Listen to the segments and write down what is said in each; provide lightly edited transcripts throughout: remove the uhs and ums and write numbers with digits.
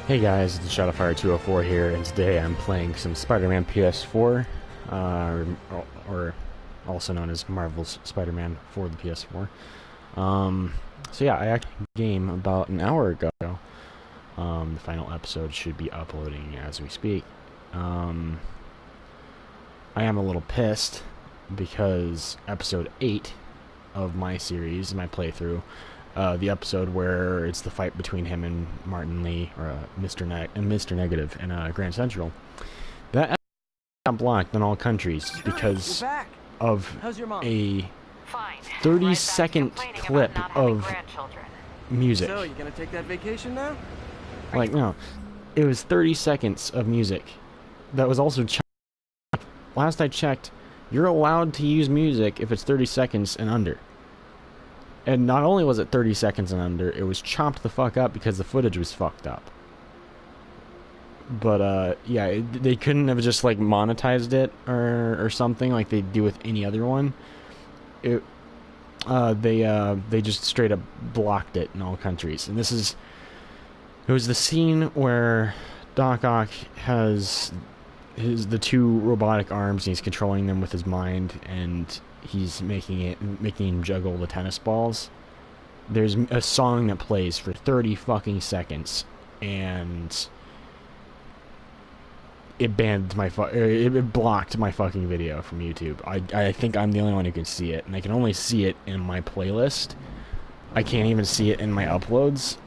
Hey guys, it's SHADOWFIRE 204 here, and today I'm playing some Spider-Man PS4, or also known as Marvel's Spider-Man for the PS4. So yeah, I actually played a game about an hour ago. The final episode should be uploading as we speak. I am a little pissed because episode 8 of my series, my playthrough, the episode where it's the fight between him and Martin Lee, or Mr. Negative in Grand Central, that episode got blocked in all countries because of a 30-second clip of music. So, you gonna take that vacation now? Like, no. It was 30 seconds of music that was also chopped. Last I checked, you're allowed to use music if it's 30 seconds and under. And not only was it 30 seconds and under, it was chopped the fuck up because the footage was fucked up. But, yeah, they couldn't have just, like, monetized it or something like they do with any other one. They just straight up blocked it in all countries. And it was the scene where Doc Ock has the two robotic arms and he's controlling them with his mind, and he's making him juggle the tennis balls. There's a song that plays for 30 fucking seconds, and it blocked my fucking video from YouTube. I think I'm the only one who can see it, and I can only see it in my playlist. I can't even see it in my uploads.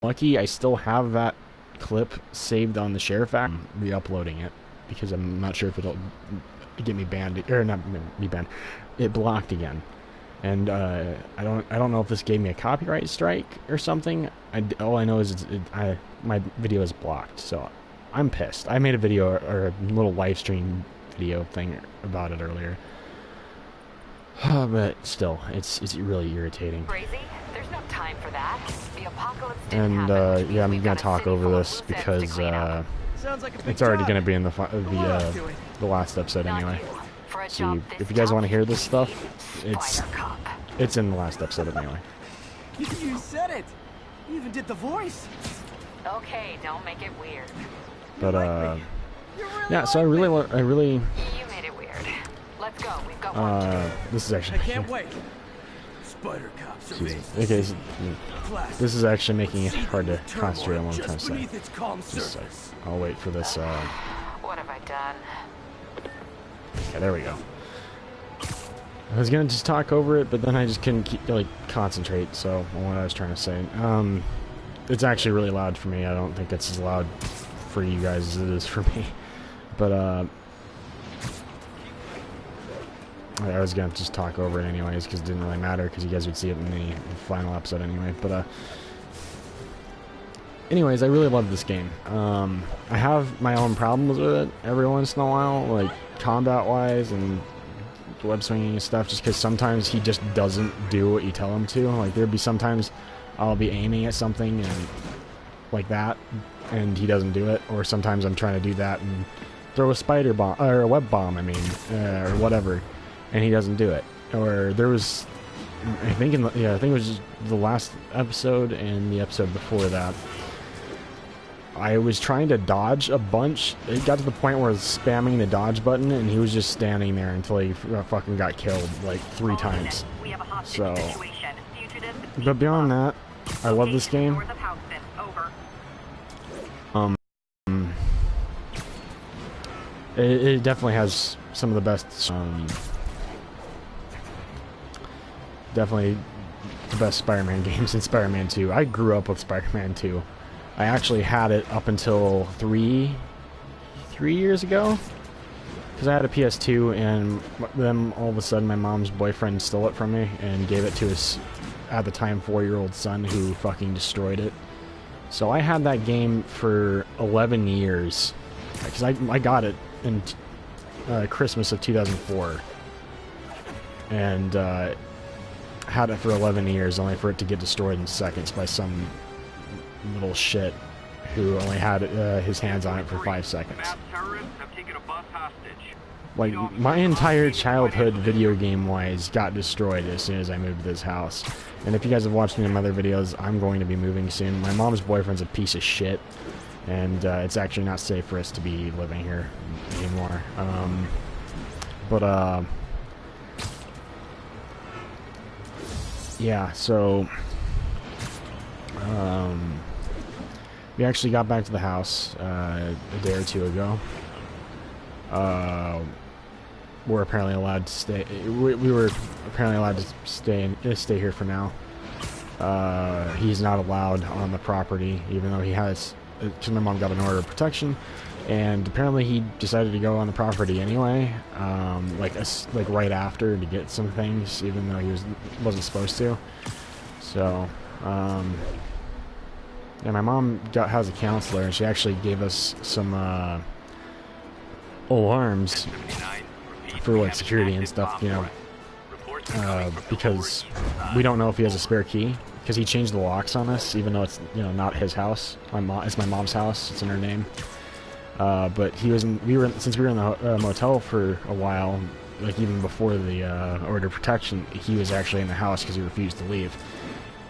Lucky I still have that clip saved on the share file. I'm re-uploading it because I'm not sure if it'll get me banned, or not me banned. It blocked again, and I don't know if this gave me a copyright strike or something. All I know is my video is blocked, so I'm pissed. I made a video or a little live stream video thing about it earlier, but still, it's really irritating. Crazy? There's no time for that. The apocalypse And yeah, I'm gonna talk over this because it's already gonna be in the last episode anyway. So if you guys want to hear this stuff, it's in the last episode anyway. You said it. You even did the voice. Okay, don't make it weird. But yeah. So I really. You made it weird. Let's go. We've got one to do. This is actually. I can't wait. Spider cops are amazing. Okay, so, this is actually making it hard to concentrate on what I'm trying to say. Just I'll wait for this. What have I done? Okay, there we go. I was gonna just talk over it, but then I just couldn't concentrate. So on what I was trying to say. It's actually really loud for me. I don't think it's as loud for you guys as it is for me. But I was gonna just talk over it anyways because it didn't really matter because you guys would see it in the final episode anyway. But anyways, I really love this game. I have my own problems with it every once in a while, like combat-wise and web swinging and stuff, just because sometimes he just doesn't do what you tell him to. Like there'd be sometimes I'll be aiming at something and like that, and he doesn't do it, or sometimes I'm trying to do that and throw a spider bomb or a web bomb, or whatever, and he doesn't do it. Or there was, I think it was just the last episode and the episode before that, I was trying to dodge a bunch. It got to the point where I was spamming the dodge button, and he was just standing there until he fucking got killed like 3 times. So, but beyond that, I love this game. It definitely has some of the best, definitely the best Spider-Man games in Spider-Man 2. I grew up with Spider-Man 2. I actually had it up until 3 years ago, because I had a PS2, and then all of a sudden my mom's boyfriend stole it from me and gave it to his, at the time, 4-year-old son, who fucking destroyed it. So I had that game for 11 years, because I got it in Christmas of 2004, and had it for 11 years, only for it to get destroyed in seconds by some little shit who only had his hands on it for 5 seconds. Mass terrorists have taken a bus hostage. Like, my entire childhood video game-wise got destroyed as soon as I moved to this house. And if you guys have watched any of my other videos, I'm going to be moving soon. My mom's boyfriend's a piece of shit, and it's actually not safe for us to be living here anymore. Yeah, so we actually got back to the house a day or two ago. We're apparently allowed to stay. We were apparently allowed to stay here for now. He's not allowed on the property, even though he has. Because my mom got an order of protection, and apparently he decided to go on the property anyway, like right after to get some things, even though he wasn't supposed to. So, yeah, my mom has a counselor, and she actually gave us some alarms for like security and stuff, you know, because we don't know if he has a spare key. Because he changed the locks on us, even though it's, you know, not his house. It's my mom's house. It's in her name. But since we were in the motel for a while, like even before the order of protection, he was actually in the house because he refused to leave.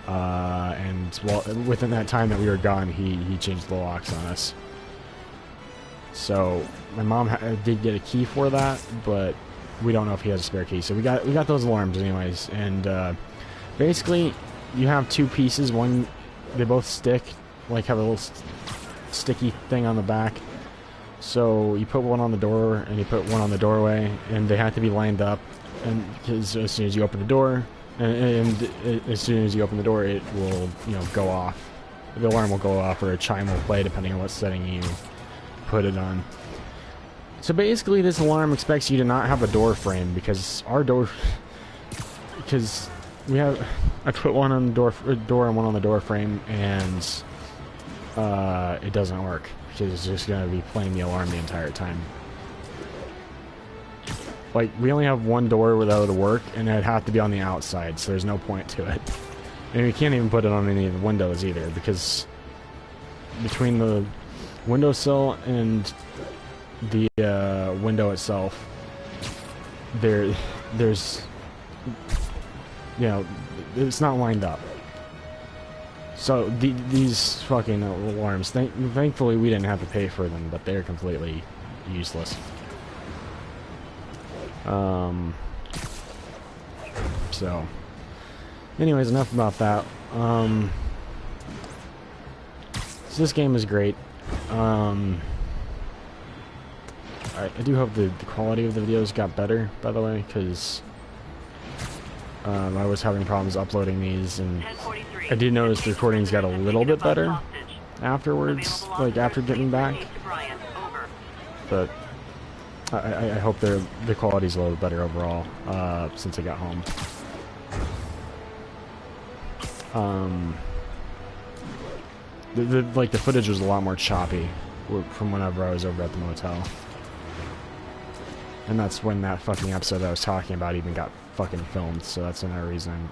And well, within that time that we were gone, he changed the locks on us. So my mom did get a key for that, but we don't know if he has a spare key. So we got those alarms anyways, and basically. You have two pieces. One, they both stick, like have a little sticky thing on the back. So you put one on the door and you put one on the doorway, and they have to be lined up. And because as soon as you open the door, and as soon as you open the door, it will, you know, go off. The alarm will go off, or a chime will play depending on what setting you put it on. So basically, this alarm expects you to not have a door frame because I put one on the door and one on the door frame, and it doesn't work because it's just going to be playing the alarm the entire time. Like, we only have one door where that would work, and it'd have to be on the outside, so there's no point to it. And we can't even put it on any of the windows either, because between the windowsill and the window itself, there's, you know, it's not lined up. So these fucking alarms, thankfully we didn't have to pay for them, but they're completely useless. So anyways, enough about that. So this game is great. I do hope the quality of the videos got better, by the way, because I was having problems uploading these, and I did notice the recordings got a little bit better afterwards, like after getting back. But I hope the quality's a little better overall since I got home. The footage was a lot more choppy from whenever I was over at the motel. And that's when that fucking episode I was talking about even got fucking filmed, so that's another reason I'm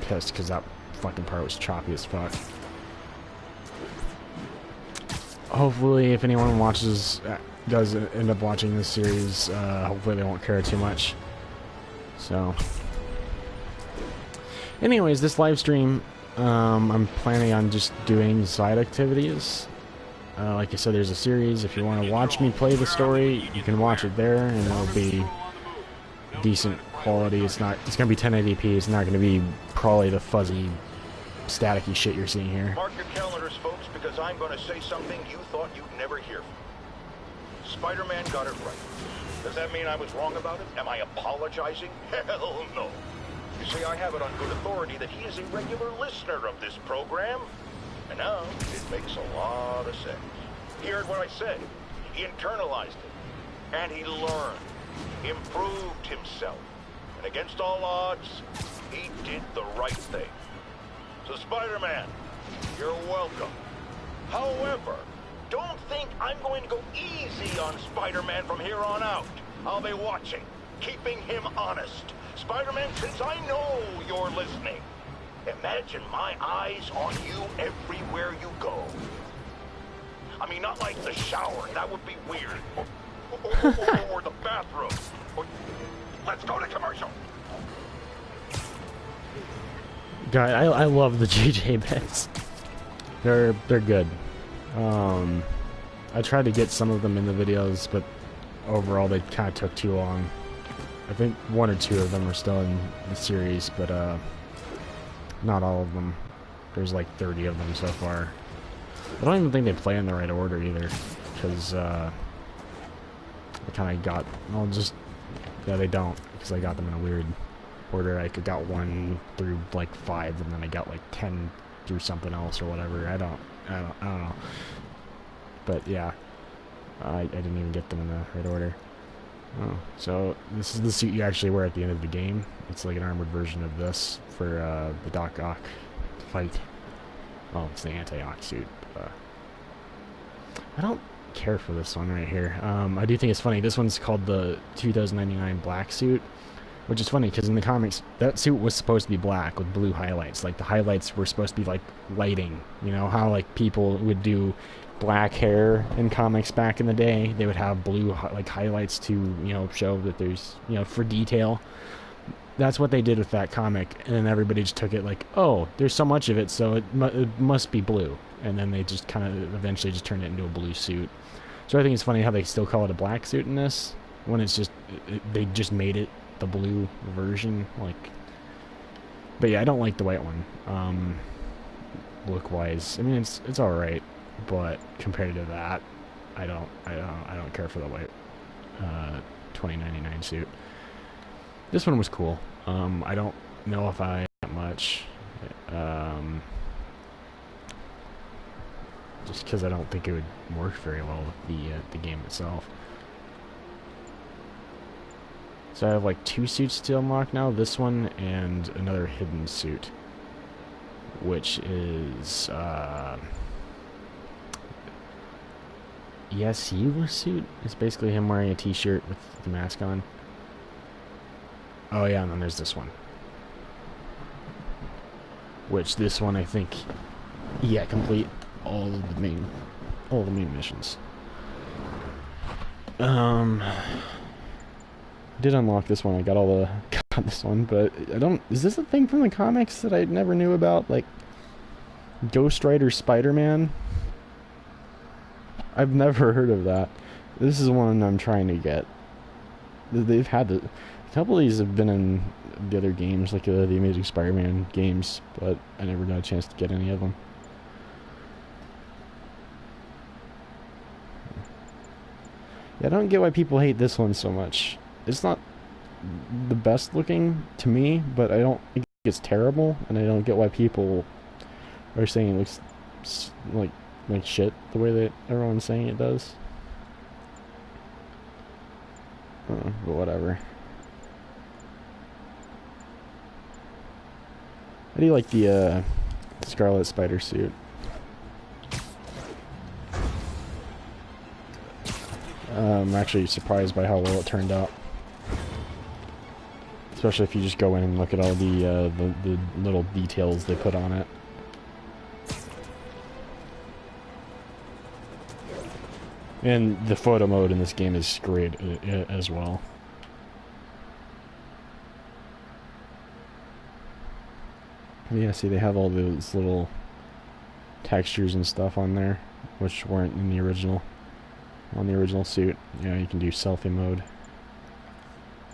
pissed, because that fucking part was choppy as fuck. Hopefully, if anyone does end up watching this series, hopefully they won't care too much. So, anyways, this live stream, I'm planning on just doing side activities. Like I said, there's a series. If you want to watch me play the story, you can watch it there, and it'll be decent quality. It's gonna be 1080p. It's not gonna be probably the fuzzy, staticky shit you're seeing here. Mark your calendars, folks, because I'm gonna say something you thought you'd never hear. Spider-Man got it right. Does that mean I was wrong about it? Am I apologizing? Hell no. You see, I have it on good authority that he is a regular listener of this program. And now, it makes a lot of sense. He heard what I said. He internalized it. And he learned. Improved himself. And against all odds, he did the right thing. So Spider-Man, you're welcome. However, don't think I'm going to go easy on Spider-Man from here on out. I'll be watching, keeping him honest. Spider-Man, since I know you're listening, imagine my eyes on you everywhere you go. I mean, not like the shower, that would be weird. Or the bathroom. God, I love the JJ bits. They're good. I tried to get some of them in the videos, but overall they kind of took too long. I think 1 or 2 of them are still in the series, but not all of them. There's like 30 of them so far. I don't even think they play in the right order either, because I kind of got, well, just, yeah, they don't, because I got them in a weird order. I got 1 through like 5, and then I got like 10 through something else or whatever. I don't know. But yeah, I didn't even get them in the right order. Oh, so this is the suit you actually wear at the end of the game. It's like an armored version of this for the Doc Ock fight. Well, it's the anti-Ock suit. I don't care for this one right here. I do think it's funny. This one's called the 2099 Black Suit, which is funny because in the comics that suit was supposed to be black with blue highlights. Like the highlights were supposed to be like lighting. You know how like people would do black hair in comics back in the day? They would have blue like highlights to, you know, show that there's, you know, for detail. That's what they did with that comic, and then everybody just took it like, oh, there's so much of it, so it must be blue. And then they just kind of eventually just turned it into a blue suit. So I think it's funny how they still call it a black suit in this, when it's just, they just made it the blue version. Like, but yeah, I don't like the white one. Look-wise, I mean, it's all right, but compared to that, I don't care for the white 2099 suit. This one was cool. I don't know if I that much, just because I don't think it would work very well with the game itself. So I have like 2 suits to unlock now. This one and another hidden suit, which is Yasi's suit. It's basically him wearing a t-shirt with the mask on. Oh yeah, and then there's this one. Which this one I think, yeah, complete all the main missions. Did unlock this one. I got this one, but I don't. Is this a thing from the comics that I never knew about? Like Ghost Rider Spider-Man. I've never heard of that. This is one I'm trying to get. They've had a couple of these have been in the other games, like the Amazing Spider-Man games, but I never got a chance to get any of them. Yeah, I don't get why people hate this one so much. It's not the best looking to me, but I don't think it's terrible, and I don't get why people are saying it looks like shit the way that everyone's saying it does. But whatever. I do like the Scarlet Spider suit. I'm actually surprised by how well it turned out. Especially if you just go in and look at all the little details they put on it. And the photo mode in this game is great as well. Yeah, see, they have all those little textures and stuff on there, which weren't in the original. On the original suit, you know, you can do selfie mode,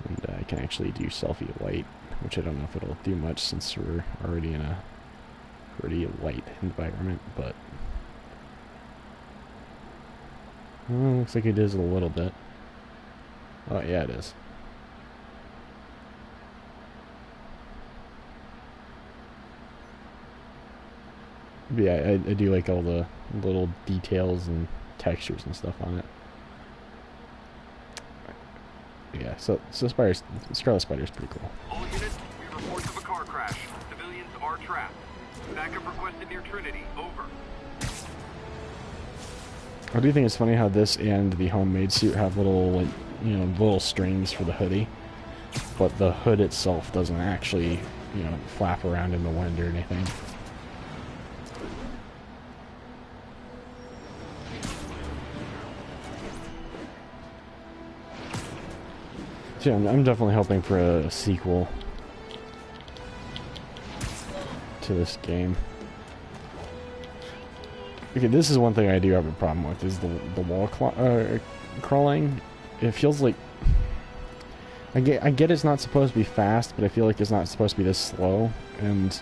and I can actually do selfie light, which I don't know if it'll do much since we're already in a pretty light environment, but looks like it is a little bit. Oh yeah, it is. But yeah, I do like all the little details and textures and stuff on it. Yeah, so Scarlet Spider is pretty cool. All units, we report of a car crash. Civilians are trapped. Backup requested near Trinity. Over. I do think it's funny how this and the homemade suit have little, like, you know, little strings for the hoodie, but the hood itself doesn't actually, you know, flap around in the wind or anything. So yeah, I'm definitely hoping for a sequel to this game. Okay, this is one thing I do have a problem with, is the wall crawling. It feels like... I get it's not supposed to be fast, but I feel like it's not supposed to be this slow, and...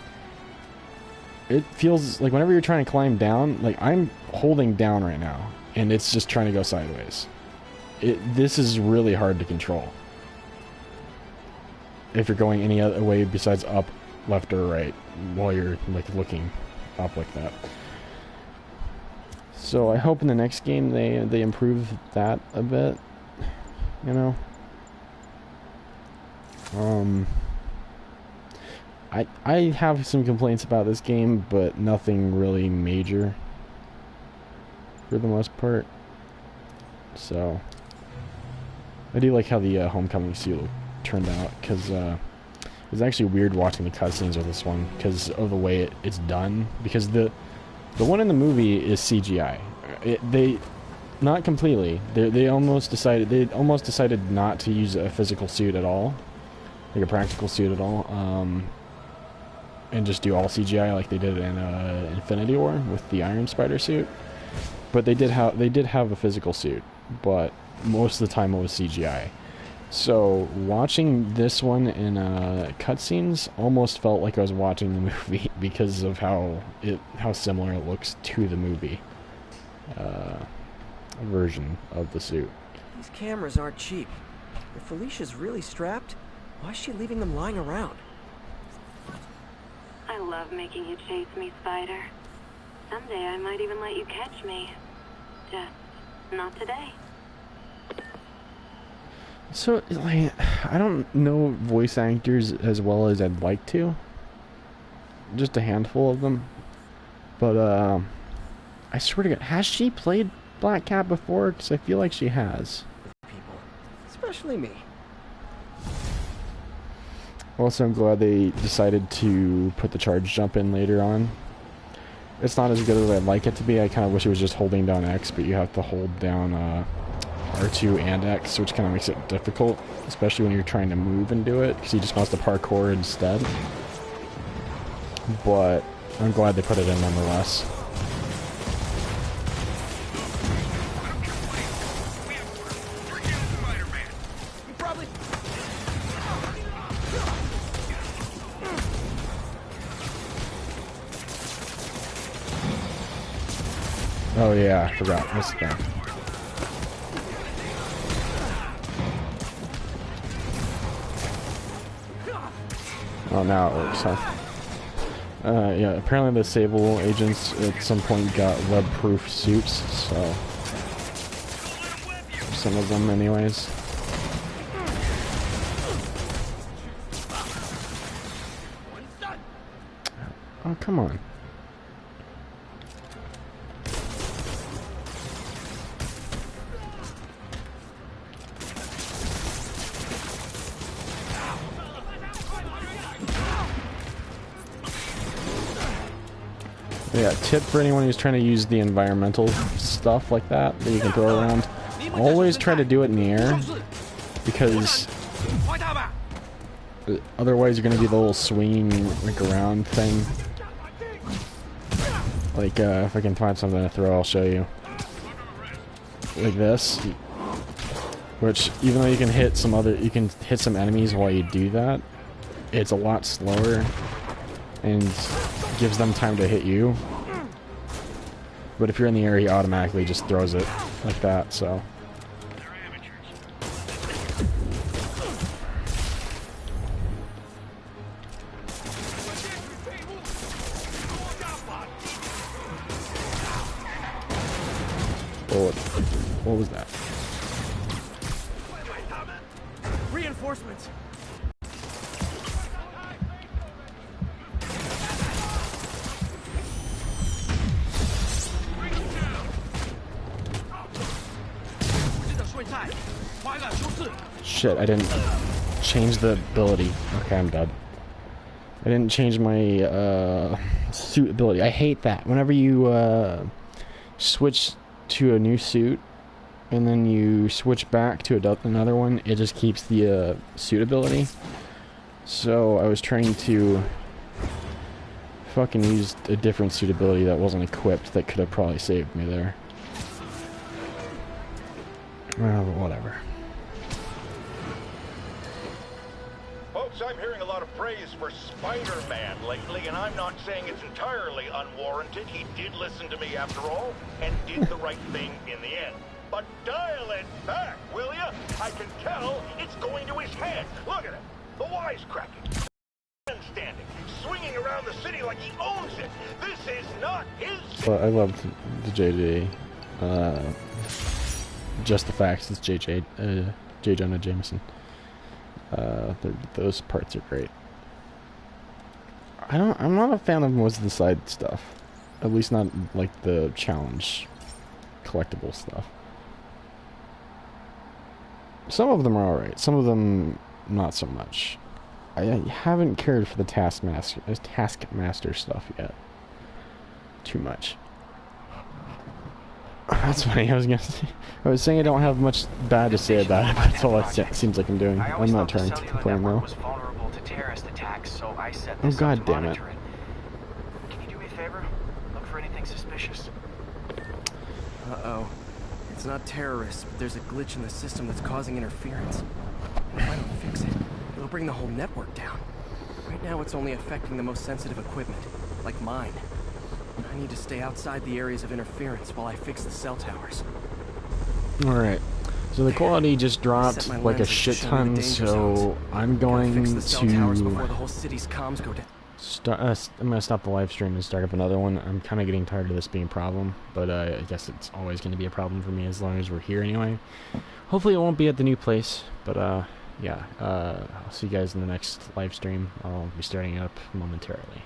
It feels like whenever you're trying to climb down, like, I'm holding down right now, and it's just trying to go sideways. This is really hard to control. If you're going any other way besides up, left, or right, while you're, like, looking up like that. So I hope in the next game they improve that a bit, you know. I have some complaints about this game, but nothing really major for the most part. So I do like how the homecoming suit turned out, because it's actually weird watching the cutscenes with this one because of the way it's done. Because the one in the movie is CGI. They not completely. They almost decided not to use a physical suit at all, like a practical suit at all, and just do all CGI like they did in Infinity War with the Iron Spider suit. But they did have a physical suit, but most of the time it was CGI. So watching this one in cutscenes almost felt like I was watching the movie because of how similar it looks to the movie version of the suit. These cameras aren't cheap. If Felicia's really strapped, why is she leaving them lying around? I love making you chase me, Spider. Someday I might even let you catch me. Just not today. So, like, I don't know voice actors as well as I'd like to. Just a handful of them. But, I swear to God, has she played Black Cat before? Because I feel like she has. People, especially me. Also, I'm glad they decided to put the charge jump in later on. It's not as good as I'd like it to be. I kind of wish it was just holding down X, but you have to hold down R2 and X, which kind of makes it difficult, especially when you're trying to move and do it, because he just wants to parkour instead. But I'm glad they put it in nonetheless. Oh yeah, I forgot. This guy. Oh, now it works, huh? Yeah, apparently the Sable agents at some point got web-proof suits, so... some of them anyways. Oh, come on. Yeah, tip for anyone who's trying to use the environmental stuff like that you can throw around. Always try to do it in the air, because otherwise you're going to be the little swinging like around thing. Like if I can find something to throw, I'll show you. Like this, which even though you can hit some enemies while you do that, it's a lot slower and gives them time to hit you. But if you're in the air, he automatically just throws it like that, so. What was that? Reinforcements. Shit, I didn't change the ability. Okay, I'm dead. I didn't change my suit ability. I hate that. Whenever you switch to a new suit and then you switch back to another one, it just keeps the suit ability. So I was trying to fucking used a different suitability that wasn't equipped that could have probably saved me there. Well, whatever. Folks, I'm hearing a lot of praise for Spider-Man lately, and I'm not saying it's entirely unwarranted. He did listen to me after all, and did the right thing in the end. But dial it back, will ya? I can tell it's going to his head. Look at it. The wisecracking. Standing, swinging around the city like he owns it. This is not his... Well, I loved the JJ. Just the facts, it's J. Jonah Jameson. Those parts are great. I'm not a fan of most of the side stuff. At least not like the challenge collectible stuff. Some of them are alright, some of them not so much. I haven't cared for the Taskmaster stuff yet. Too much. That's funny, I was saying I don't have much bad to say about it, but that's all it seems like I'm doing. I'm not trying to complain though. Oh god damn it. Can you do me a favor? Look for anything suspicious. Uh-oh. It's not terrorists, but there's a glitch in the system that's causing interference. And if I don't fix it, it'll bring the whole network down. Right now it's only affecting the most sensitive equipment, like mine. I need to stay outside the areas of interference while I fix the cell towers. Alright. So the quality just dropped like a shit ton, so I'm going fix the cell towers before the to whole city's comms go down. I'm gonna stop the live stream and start up another one. I'm kind of getting tired of this being a problem, but I guess it's always going to be a problem for me as long as we're here anyway. Hopefully it won't be at the new place, but yeah, I'll see you guys in the next live stream. I'll be starting up momentarily.